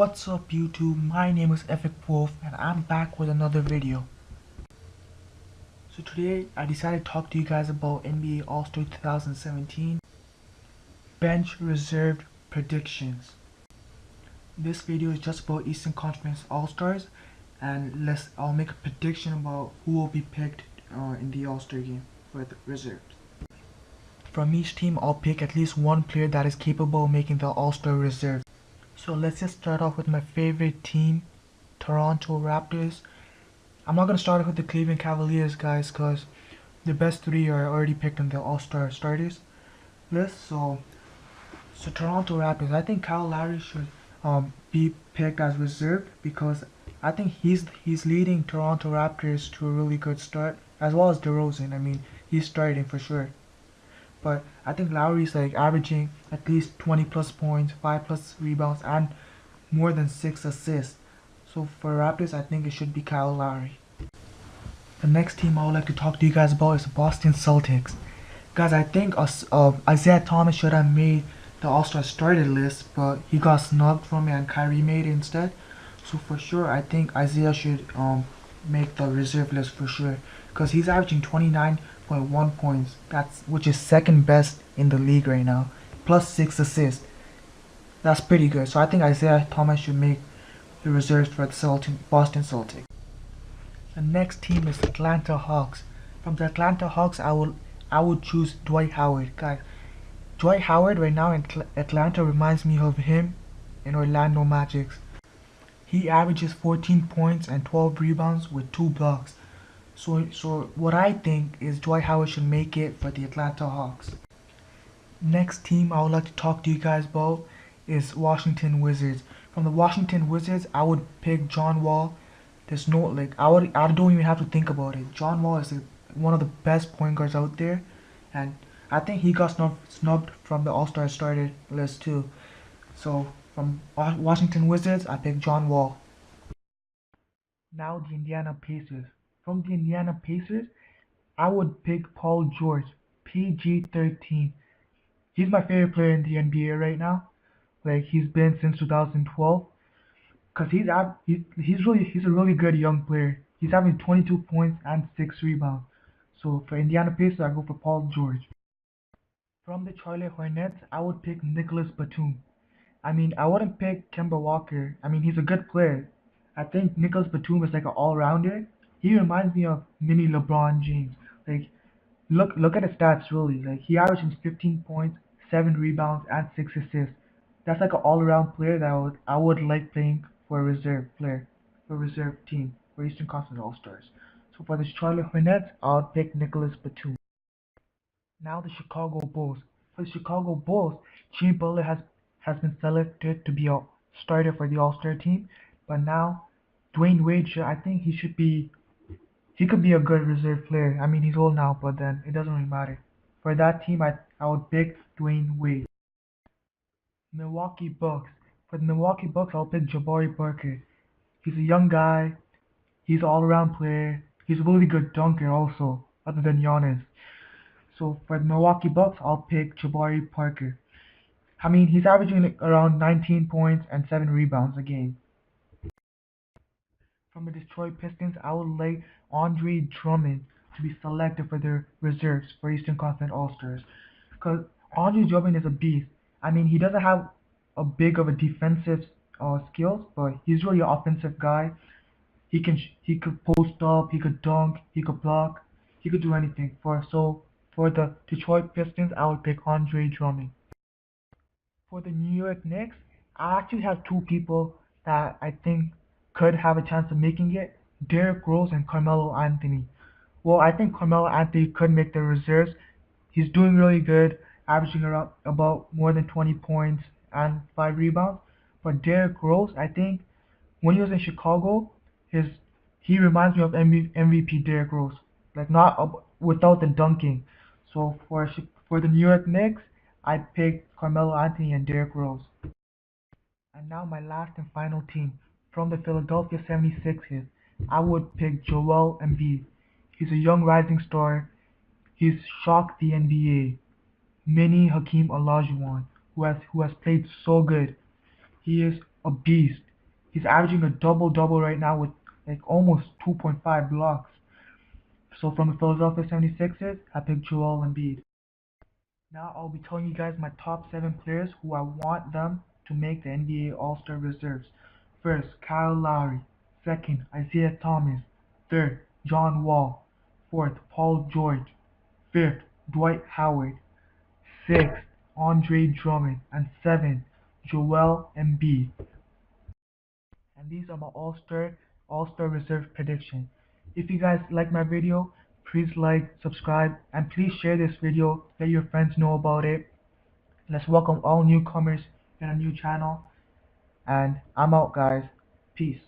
What's up YouTube, my name is Epic Wolf and I'm back with another video. So today I decided to talk to you guys about NBA All-Star 2017 Bench Reserved Predictions. This video is just about Eastern Conference All-Stars, and I'll make a prediction about who will be picked in the All-Star game for the reserves. From each team I'll pick at least one player that is capable of making the All-Star reserve. So let's just start off with my favorite team, Toronto Raptors. I'm not going to start off with the Cleveland Cavaliers, guys, because the best three are already picked on the All-Star starters list. So Toronto Raptors, I think Kyle Lowry should be picked as reserve because I think he's leading Toronto Raptors to a really good start, as well as DeRozan. I mean, he's starting for sure. But I think Lowry's like averaging at least 20 plus points, 5 plus rebounds, and more than 6 assists. So for Raptors, I think it should be Kyle Lowry. The next team I would like to talk to you guys about is the Boston Celtics. Guys, I think Isaiah Thomas should have made the All-Star started list, but he got snubbed from it and Kyrie made it instead. So for sure, I think Isaiah should make the reserve list for sure, because he's averaging 29.1 points, which is second best in the league right now, plus 6 assists. That's pretty good. So I think Isaiah Thomas should make the reserves for the Boston Celtics. The next team is Atlanta Hawks. From the Atlanta Hawks, I would choose Dwight Howard. Guys, Dwight Howard right now in Atlanta reminds me of him in Orlando Magic. He averages 14 points and 12 rebounds with 2 blocks. So what I think is Dwight Howard should make it for the Atlanta Hawks. Next team I would like to talk to you guys about is Washington Wizards. From the Washington Wizards, I would pick John Wall. There's no I don't even have to think about it. John Wall is one of the best point guards out there, and I think he got snubbed from the All-Star started list too. So from Washington Wizards, I pick John Wall. Now the Indiana Pacers. From the Indiana Pacers, I would pick Paul George, PG-13. He's my favorite player in the NBA right now. Like, he's been since 2012. Cause he's a really good young player. He's having 22 points and 6 rebounds. So for Indiana Pacers, I go for Paul George. From the Charlotte Hornets, I would pick Nicholas Batum. I mean, I wouldn't pick Kemba Walker. I mean, he's a good player. I think Nicholas Batum is like an all-rounder. He reminds me of mini LeBron James. Like, look at his stats really. Like, he averages 15 points, 7 rebounds, and 6 assists. That's like an all-around player that I would like playing for a reserve player, for a reserve team, for Eastern Conference All-Stars. So for the Charlotte Hornets, I would pick Nicholas Batum. Now the Chicago Bulls. For the Chicago Bulls, Jimmy Butler has been selected to be a starter for the All-Star team, but now Dwayne Wade, I think he could be a good reserve player. I mean, he's old now, but then it doesn't really matter. For that team, I would pick Dwayne Wade. Milwaukee Bucks. For the Milwaukee Bucks, I'll pick Jabari Parker. He's a young guy. He's an all-around player. He's a really good dunker also, other than Giannis. So for the Milwaukee Bucks, I'll pick Jabari Parker. I mean, he's averaging like around 19 points and 7 rebounds a game. From the Detroit Pistons, I would like Andre Drummond to be selected for their reserves for Eastern Conference All-Stars. Because Andre Drummond is a beast. I mean, he doesn't have a big of a defensive skills, but he's really an offensive guy. He could post up, he could dunk, he could block, he could do anything. For the Detroit Pistons, I would pick Andre Drummond. For the New York Knicks, I actually have two people that I think could have a chance of making it: Derrick Rose and Carmelo Anthony. Well, I think Carmelo Anthony could make the reserves. He's doing really good, averaging around about more than 20 points and 5 rebounds. But Derrick Rose, I think when he was in Chicago, his he reminds me of MVP Derrick Rose, like not without the dunking. So for the New York Knicks, I picked Carmelo Anthony and Derrick Rose. And now my last and final team, from the Philadelphia 76ers, I would pick Joel Embiid. He's a young rising star. He's shocked the NBA. Mini Hakeem Olajuwon, who has played so good. He is a beast. He's averaging a double-double right now with like almost 2.5 blocks. So from the Philadelphia 76ers, I picked Joel Embiid. Now I'll be telling you guys my top 7 players who I want them to make the NBA All-Star reserves. First, Kyle Lowry. Second, Isaiah Thomas. Third, John Wall. Fourth, Paul George. Fifth, Dwight Howard. Sixth, Andre Drummond. And seventh, Joel Embiid. And these are my All-Star Reserve prediction. If you guys like my video, please like, subscribe, and please share this video. Let your friends know about it. Let's welcome all newcomers in our new channel. And I'm out, guys. Peace.